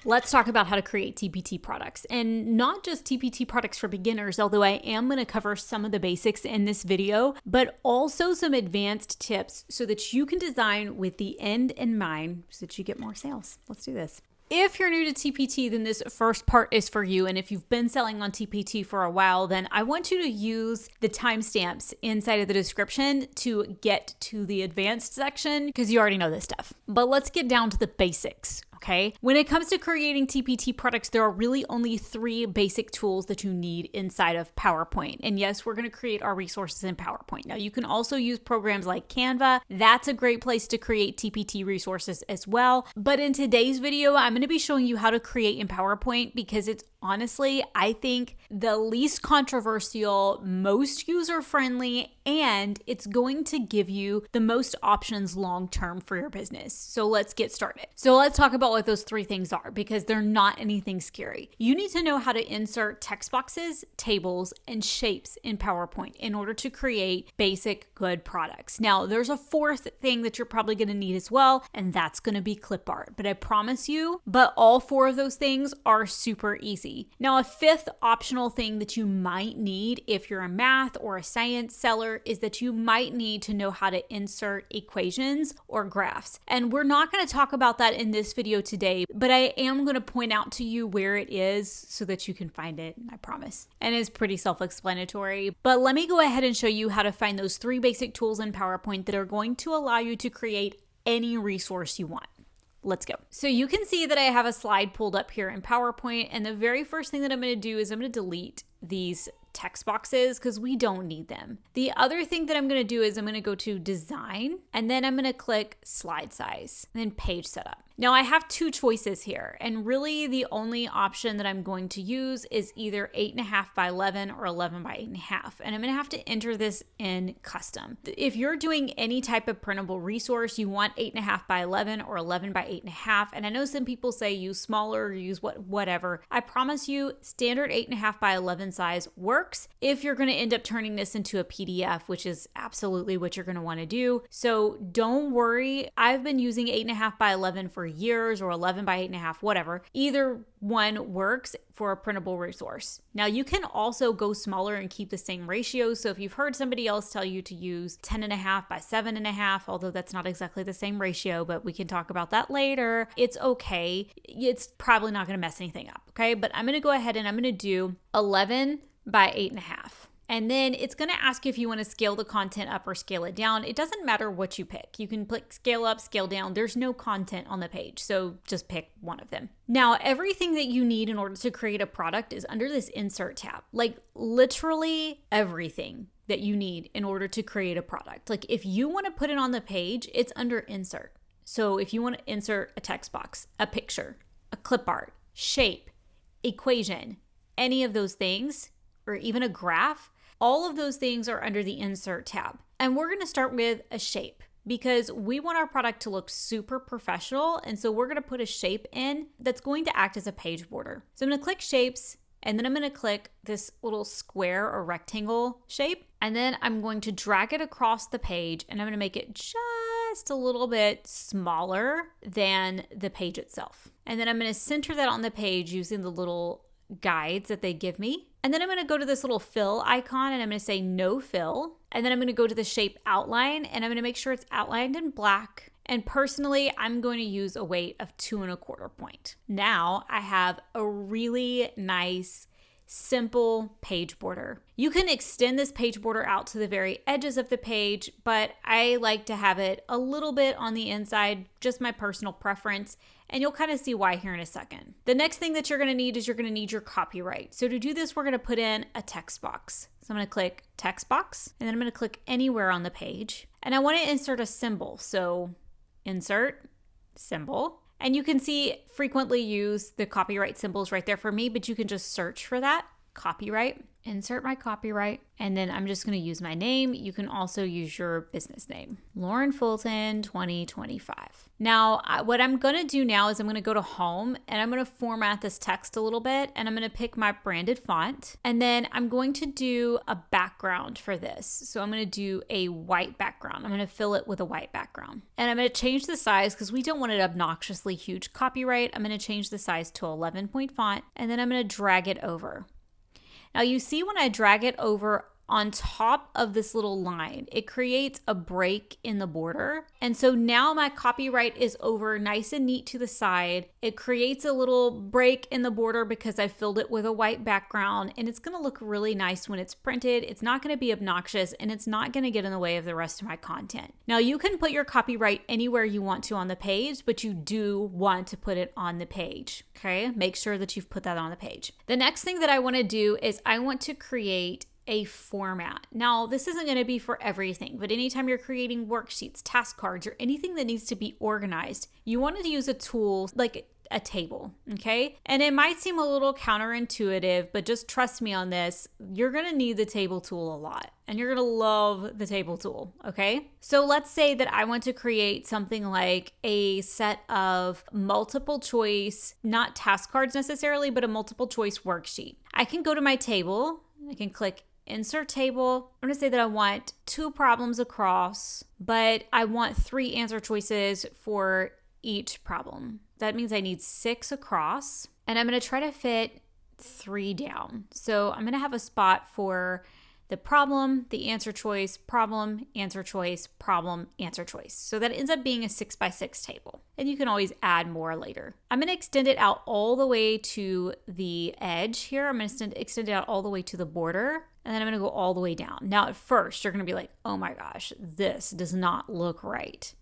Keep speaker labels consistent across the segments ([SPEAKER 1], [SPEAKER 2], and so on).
[SPEAKER 1] Let's talk about how to create TpT products, and not just TpT products for beginners, although I am going to cover some of the basics in this video, but also some advanced tips so that you can design with the end in mind so that you get more sales. Let's do this. If you're new to TpT, then this first part is for you. And if you've been selling on TpT for a while, then I want you to use the timestamps inside of the description to get to the advanced section because you already know this stuff. But let's get down to the basics. Okay. When it comes to creating TpT products, there are really only 3 basic tools that you need inside of PowerPoint. And yes, we're going to create our resources in PowerPoint. Now, you can also use programs like Canva. That's a great place to create TpT resources as well. But in today's video, I'm going to be showing you how to create in PowerPoint because it's honestly, I think, the least controversial, most user-friendly, and it's going to give you the most options long-term for your business. So let's get started. So let's talk about what those 3 things are because they're not anything scary. You need to know how to insert text boxes, tables, and shapes in PowerPoint in order to create basic good products. Now, there's a 4th thing that you're probably going to need as well, and that's going to be clip art. But I promise you, all 4 of those things are super easy. Now, a 5th optional thing that you might need if you're a math or a science seller is that you might need to know how to insert equations or graphs. And we're not going to talk about that in this video today, but I am going to point out to you where it is so that you can find it, I promise. And it's pretty self-explanatory. But let me go ahead and show you how to find those 3 basic tools in PowerPoint that are going to allow you to create any resource you want. Let's go. So you can see that I have a slide pulled up here in PowerPoint, and the very first thing that I'm going to do is I'm going to delete these text boxes because we don't need them. The other thing that I'm going to do is I'm going to go to design, and then I'm going to click slide size, and then page setup. Now I have 2 choices here, and really the only option that I'm going to use is either 8.5 by 11 or 11 by 8.5, and I'm going to have to enter this in custom. If you're doing any type of printable resource, you want 8.5 by 11 or 11 by 8.5, and I know some people say use smaller, use whatever. I promise you, standard 8.5 by 11 size works if you're going to end up turning this into a PDF, which is absolutely what you're going to want to do. So don't worry. I've been using 8.5 by 11 for years, or 11 by 8.5, whatever. Either one works for a printable resource. Now you can also go smaller and keep the same ratio. So if you've heard somebody else tell you to use 10.5 by 7.5, although that's not exactly the same ratio, but we can talk about that later. It's okay. It's probably not going to mess anything up. Okay. But I'm going to go ahead and I'm going to do 11 by 8.5. And then it's going to ask you if you want to scale the content up or scale it down. It doesn't matter what you pick. You can click scale up, scale down. There's no content on the page, so just pick one of them. Now, everything that you need in order to create a product is under this insert tab. Like literally everything that you need in order to create a product. Like if you want to put it on the page, it's under insert. So if you want to insert a text box, a picture, a clip art, shape, equation, any of those things, or even a graph, all of those things are under the insert tab. And we're going to start with a shape because we want our product to look super professional. And so we're going to put a shape in that's going to act as a page border. So I'm going to click shapes, and then I'm going to click this little square or rectangle shape. And then I'm going to drag it across the page, and I'm going to make it just a little bit smaller than the page itself. And then I'm going to center that on the page using the little guides that they give me. And then I'm going to go to this little fill icon, and I'm going to say no fill. And then I'm going to go to the shape outline, and I'm going to make sure it's outlined in black. And personally, I'm going to use a weight of 2.25 point. Now I have a really nice, simple page border. You can extend this page border out to the very edges of the page, but I like to have it a little bit on the inside, just my personal preference. And you'll kind of see why here in a second. The next thing that you're going to need is you're going to need your copyright. So to do this, we're going to put in a text box. So I'm going to click text box, and then I'm going to click anywhere on the page. And I want to insert a symbol. So insert symbol. And you can see frequently use the copyright symbols right there for me, but you can just search for that, copyright, insert my copyright, and then I'm just going to use my name. You can also use your business name, Lauren Fulton 2025. Now, what I'm going to do now is I'm going to go to home and I'm going to format this text a little bit, and I'm going to pick my branded font, and then I'm going to do a background for this. So I'm going to do a white background. I'm going to fill it with a white background, and I'm going to change the size because we don't want an obnoxiously huge copyright. I'm going to change the size to 11-point font, and then I'm going to drag it over. Now you see when I drag it over on top of this little line, it creates a break in the border. And so now my copyright is over nice and neat to the side. It creates a little break in the border because I filled it with a white background, and it's gonna look really nice when it's printed. It's not gonna be obnoxious, and it's not gonna get in the way of the rest of my content. Now you can put your copyright anywhere you want to on the page, but you do want to put it on the page, okay? Make sure that you've put that on the page. The next thing that I wanna do is I want to create a format. Now, this isn't going to be for everything, but anytime you're creating worksheets, task cards, or anything that needs to be organized, you want to use a tool like a table, okay? And it might seem a little counterintuitive, but just trust me on this. You're going to need the table tool a lot, and you're going to love the table tool, okay? So let's say that I want to create something like a set of multiple choice, not task cards necessarily, but a multiple choice worksheet. I can go to my table, I can click Insert Table. I'm going to say that I want 2 problems across, but I want 3 answer choices for each problem. That means I need 6 across, and I'm going to try to fit 3 down. So I'm going to have a spot for the problem, the answer choice, problem, answer choice, problem, answer choice. So that ends up being a 6x6 table. And you can always add more later. I'm going to extend it out all the way to the edge here. I'm going to extend it out all the way to the border. And then I'm going to go all the way down. Now, at first, you're going to be like, oh my gosh, this does not look right.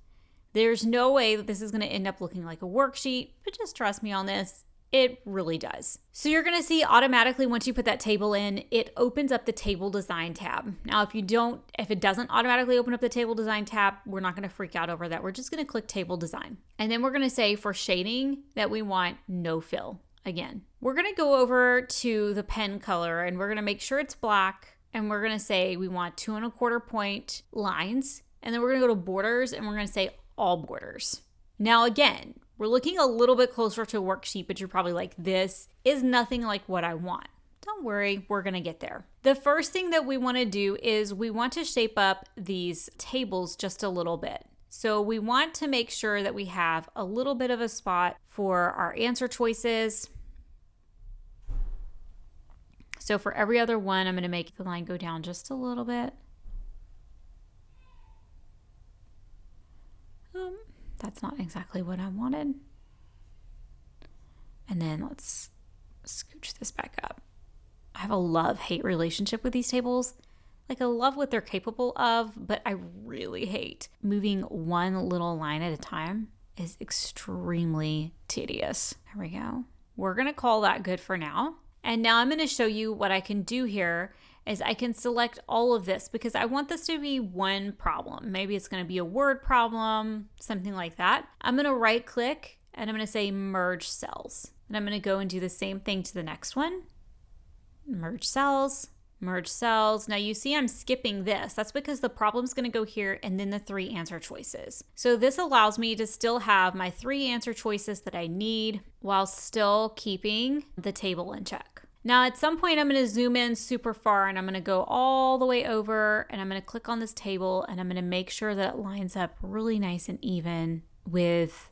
[SPEAKER 1] There's no way that this is going to end up looking like a worksheet, but just trust me on this. It really does. So you're going to see automatically once you put that table in, it opens up the table design tab. Now, if it doesn't automatically open up the table design tab, we're not going to freak out over that. We're just going to click table design. And then we're going to say for shading that we want no fill. Again, we're going to go over to the pen color and we're going to make sure it's black. And we're going to say we want 2 1/4 point lines. And then we're going to go to borders and we're going to say all borders. Now, again, we're looking a little bit closer to a worksheet, but you're probably like, this is nothing like what I want. Don't worry, we're gonna get there. The first thing that we wanna do is we want to shape up these tables just a little bit. So we want to make sure that we have a little bit of a spot for our answer choices. So for every other one, I'm gonna make the line go down just a little bit. That's not exactly what I wanted. And then let's scooch this back up. I have a love-hate relationship with these tables. Like, I love what they're capable of, but I really hate moving one little line at a time. Is extremely tedious. There we go. We're gonna call that good for now. And now I'm gonna show you what I can do here is I can select all of this because I want this to be one problem. Maybe it's gonna be a word problem, something like that. I'm gonna right click and I'm gonna say merge cells. And I'm gonna go and do the same thing to the next one. Merge cells, merge cells. Now you see I'm skipping this. That's because the problem's gonna go here and then the 3 answer choices. So this allows me to still have my 3 answer choices that I need while still keeping the table in check. Now at some point I'm going to zoom in super far and I'm going to go all the way over and I'm going to click on this table and I'm going to make sure that it lines up really nice and even with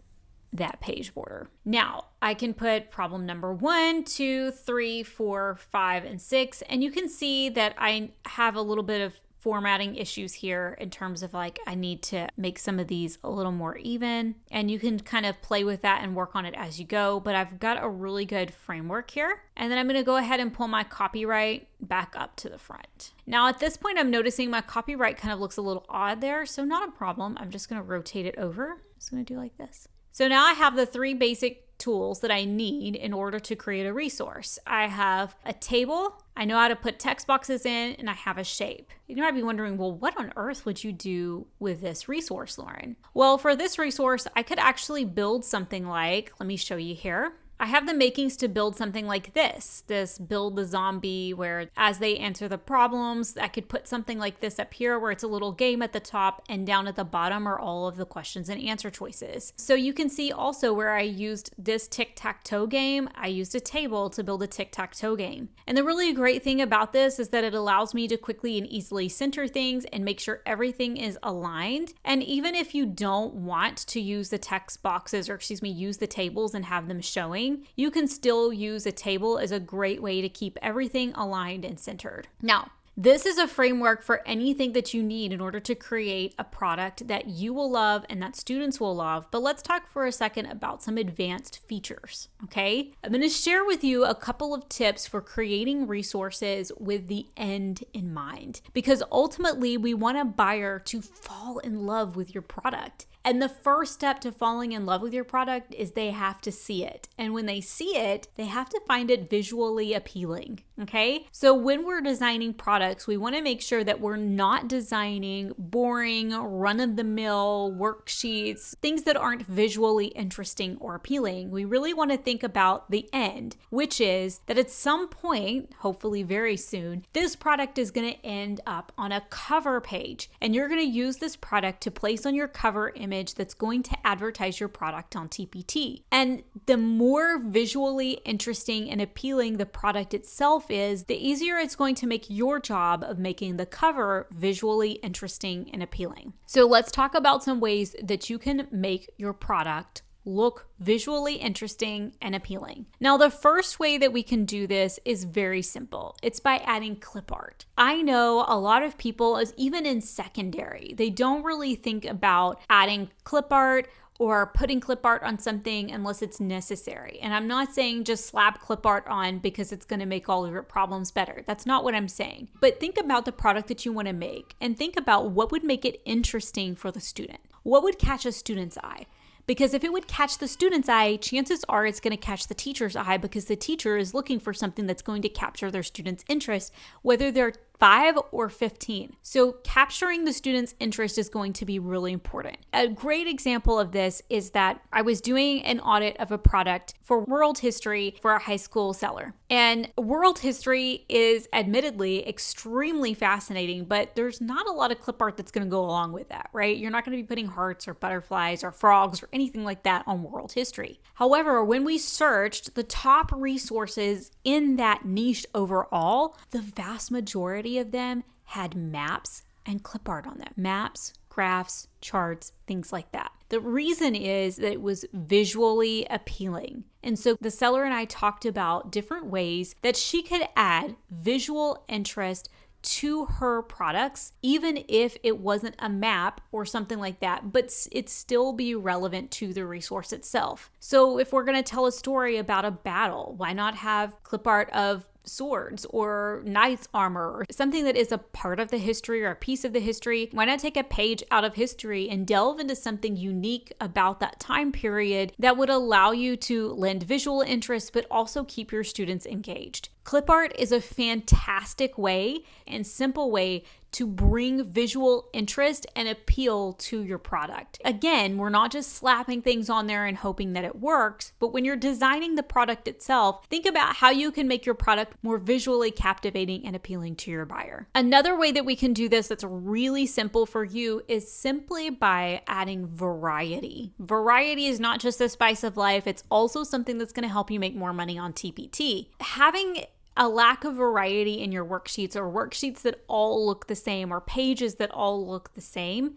[SPEAKER 1] that page border. Now I can put problem number 1, 2, 3, 4, 5, and 6, and you can see that I have a little bit of formatting issues here in terms of like I need to make some of these a little more even, and you can kind of play with that and work on it as you go, but I've got a really good framework here. And then I'm going to go ahead and pull my copyright back up to the front. Now at this point I'm noticing my copyright kind of looks a little odd there, so not a problem. I'm just going to rotate it over. I'm just going to do like this. So now I have the 3 basic tools that I need in order to create a resource. I have a table, I know how to put text boxes in, and I have a shape. You might be wondering, well, what on earth would you do with this resource, Lauren? Well, for this resource, I could actually build something like, let me show you here. I have the makings to build something like this build the zombie, where as they answer the problems, I could put something like this up here where it's a little game at the top, and down at the bottom are all of the questions and answer choices. So you can see also where I used this tic-tac-toe game, I used a table to build a tic-tac-toe game. And the really great thing about this is that it allows me to quickly and easily center things and make sure everything is aligned. And even if you don't want to use the text boxes, or use the tables and have them showing, you can still use a table as a great way to keep everything aligned and centered. Now, this is a framework for anything that you need in order to create a product that you will love and that students will love. But let's talk for a second about some advanced features, okay? I'm going to share with you a couple of tips for creating resources with the end in mind, because ultimately we want a buyer to fall in love with your product. And the first step to falling in love with your product is they have to see it. And when they see it, they have to find it visually appealing, okay? So when we're designing products, we want to make sure that we're not designing boring, run-of-the-mill worksheets, things that aren't visually interesting or appealing. We really want to think about the end, which is that at some point, hopefully very soon, this product is going to end up on a cover page. And you're going to use this product to place on your cover image that's going to advertise your product on TpT. And the more visually interesting and appealing the product itself is, the easier it's going to make your job of making the cover visually interesting and appealing. So let's talk about some ways that you can make your product look visually interesting and appealing. Now, the first way that we can do this is very simple. It's by adding clip art. I know a lot of people, even in secondary, they don't really think about adding clip art or putting clip art on something unless it's necessary. And I'm not saying just slap clip art on because it's going to make all of your problems better. That's not what I'm saying. But think about the product that you want to make and think about what would make it interesting for the student. What would catch a student's eye? Because if it would catch the student's eye, chances are it's going to catch the teacher's eye, because the teacher is looking for something that's going to capture their student's interest, whether they're 5 or 15. So capturing the student's interest is going to be really important. A great example of this is that I was doing an audit of a product for world history for a high school seller. And world history is admittedly extremely fascinating, but there's not a lot of clip art that's going to go along with that, right? You're not going to be putting hearts or butterflies or frogs or anything like that on world history. However, when we searched the top resources in that niche overall, the vast majority of them had maps and clip art on them. Maps, graphs, charts, things like that. The reason is that it was visually appealing. And so the seller and I talked about different ways that she could add visual interest to her products, even if it wasn't a map or something like that, but it still be relevant to the resource itself. So if we're going to tell a story about a battle, why not have clip art of swords or knight's armor or something that is a part of the history or a piece of the history? Why not take a page out of history and delve into something unique about that time period that would allow you to lend visual interest but also keep your students engaged? Clip art is a fantastic way and simple way to bring visual interest and appeal to your product. Again, we're not just slapping things on there and hoping that it works, but when you're designing the product itself, think about how you can make your product more visually captivating and appealing to your buyer. Another way that we can do this that's really simple for you is simply by adding variety. Variety is not just the spice of life, it's also something that's going to help you make more money on TpT. Having a lack of variety in your worksheets, or worksheets that all look the same, or pages that all look the same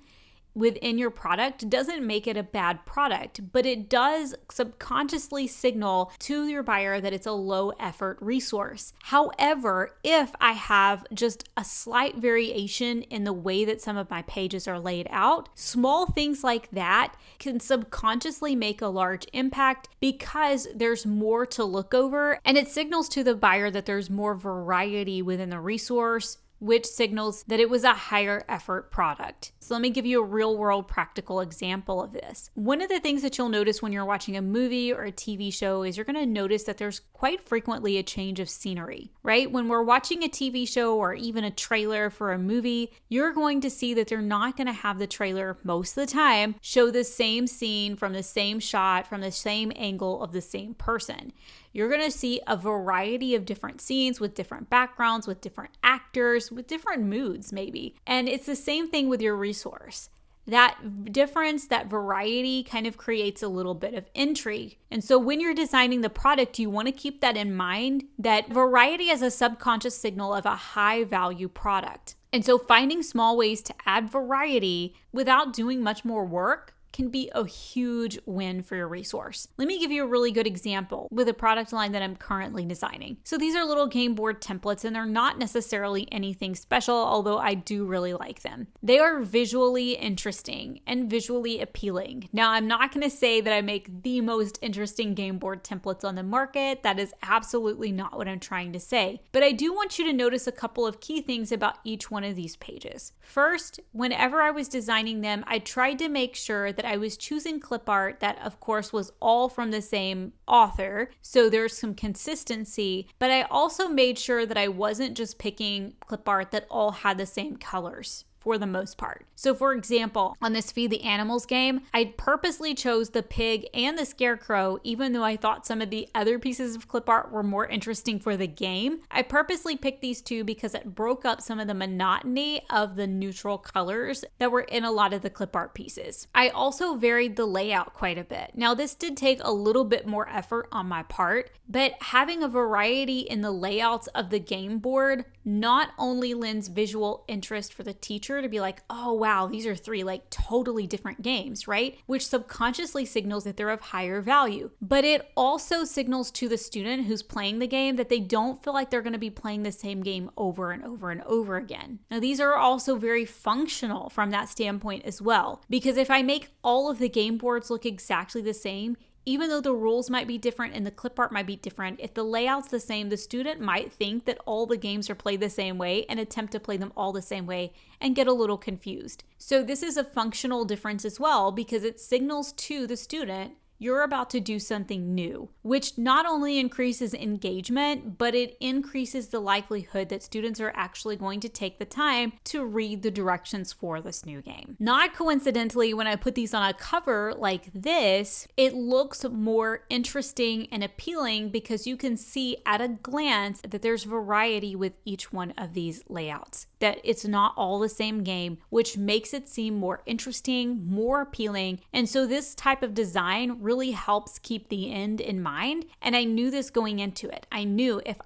[SPEAKER 1] within your product doesn't make it a bad product, but it does subconsciously signal to your buyer that it's a low effort resource. However, if I have just a slight variation in the way that some of my pages are laid out, small things like that can subconsciously make a large impact because there's more to look over, and it signals to the buyer that there's more variety within the resource, which signals that it was a higher effort product. So let me give you a real world practical example of this. One of the things that you'll notice when you're watching a movie or a TV show is you're going to notice that there's quite frequently a change of scenery, right? When we're watching a TV show or even a trailer for a movie, you're going to see that they're not going to have the trailer most of the time show the same scene from the same shot, from the same angle of the same person. You're going to see a variety of different scenes with different backgrounds, with different actors, with different moods maybe. And it's the same thing with your resource. That difference, that variety kind of creates a little bit of intrigue. And so when you're designing the product, you want to keep that in mind, that variety is a subconscious signal of a high value product. And so finding small ways to add variety without doing much more work can be a huge win for your resource. Let me give you a really good example with a product line that I'm currently designing. So these are little game board templates, and they're not necessarily anything special, although I do really like them. They are visually interesting and visually appealing. Now, I'm not going to say that I make the most interesting game board templates on the market. That is absolutely not what I'm trying to say. But I do want you to notice a couple of key things about each one of these pages. First, whenever I was designing them, I tried to make sure that I was choosing clip art that, of course, was all from the same author, so there's some consistency, but I also made sure that I wasn't just picking clip art that all had the same colors for the most part. So for example, on this Feed the Animals game, I purposely chose the pig and the scarecrow, even though I thought some of the other pieces of clip art were more interesting for the game. I purposely picked these two because it broke up some of the monotony of the neutral colors that were in a lot of the clip art pieces. I also varied the layout quite a bit. Now, this did take a little bit more effort on my part, but having a variety in the layouts of the game board not only lends visual interest for the teacher to be like, oh wow, these are three like totally different games, right? Which subconsciously signals that they're of higher value. But it also signals to the student who's playing the game that they don't feel like they're going to be playing the same game over and over and over again. Now, these are also very functional from that standpoint as well, because if I make all of the game boards look exactly the same, even though the rules might be different and the clip art might be different, if the layout's the same, the student might think that all the games are played the same way and attempt to play them all the same way and get a little confused. So this is a functional difference as well, because it signals to the student you're about to do something new, which not only increases engagement, but it increases the likelihood that students are actually going to take the time to read the directions for this new game. Not coincidentally, when I put these on a cover like this, it looks more interesting and appealing because you can see at a glance that there's variety with each one of these layouts, that it's not all the same game, which makes it seem more interesting, more appealing. And so this type of design really helps keep the end in mind. And I knew this going into it. I knew if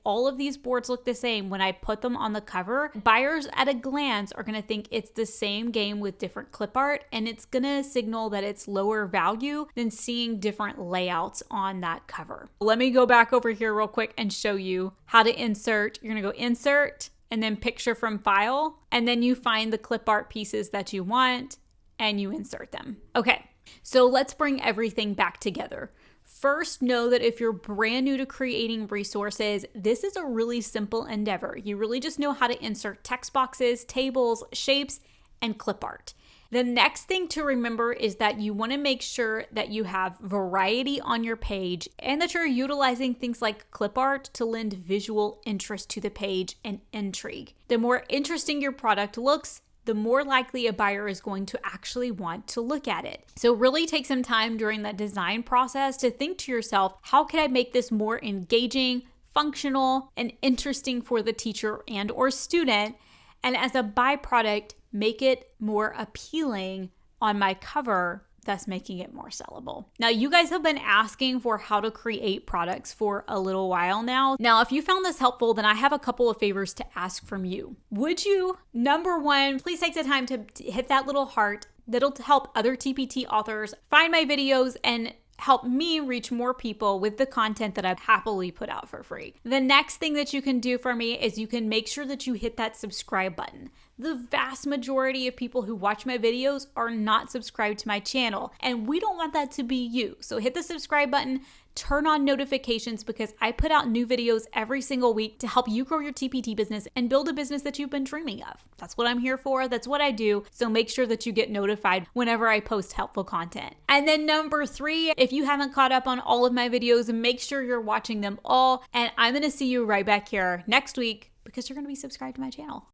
[SPEAKER 1] all of these boards look the same, when I put them on the cover, buyers at a glance are going to think it's the same game with different clip art, and it's going to signal that it's lower value than seeing different layouts on that cover. Let me go back over here real quick and show you how to insert. You're going to go insert and then picture from file, and then you find the clip art pieces that you want and you insert them. Okay. So let's bring everything back together. First, know that if you're brand new to creating resources, this is a really simple endeavor. You really just know how to insert text boxes, tables, shapes, and clip art. The next thing to remember is that you want to make sure that you have variety on your page and that you're utilizing things like clip art to lend visual interest to the page and intrigue. The more interesting your product looks, the more likely a buyer is going to actually want to look at it. So really take some time during that design process to think to yourself, how can I make this more engaging, functional, and interesting for the teacher and or student? And as a byproduct, make it more appealing on my cover, thus making it more sellable. Now, you guys have been asking for how to create products for a little while now. Now, if you found this helpful, then I have a couple of favors to ask from you. Would you, number one, please take the time to hit that little heart. That'll help other TpT authors find my videos and help me reach more people with the content that I happily put out for free. The next thing that you can do for me is you can make sure that you hit that subscribe button. The vast majority of people who watch my videos are not subscribed to my channel, and we don't want that to be you. So hit the subscribe button, turn on notifications because I put out new videos every single week to help you grow your TpT business and build a business that you've been dreaming of. That's what I'm here for. That's what I do. So make sure that you get notified whenever I post helpful content. And then number 3, if you haven't caught up on all of my videos, make sure you're watching them all. And I'm going to see you right back here next week because you're going to be subscribed to my channel.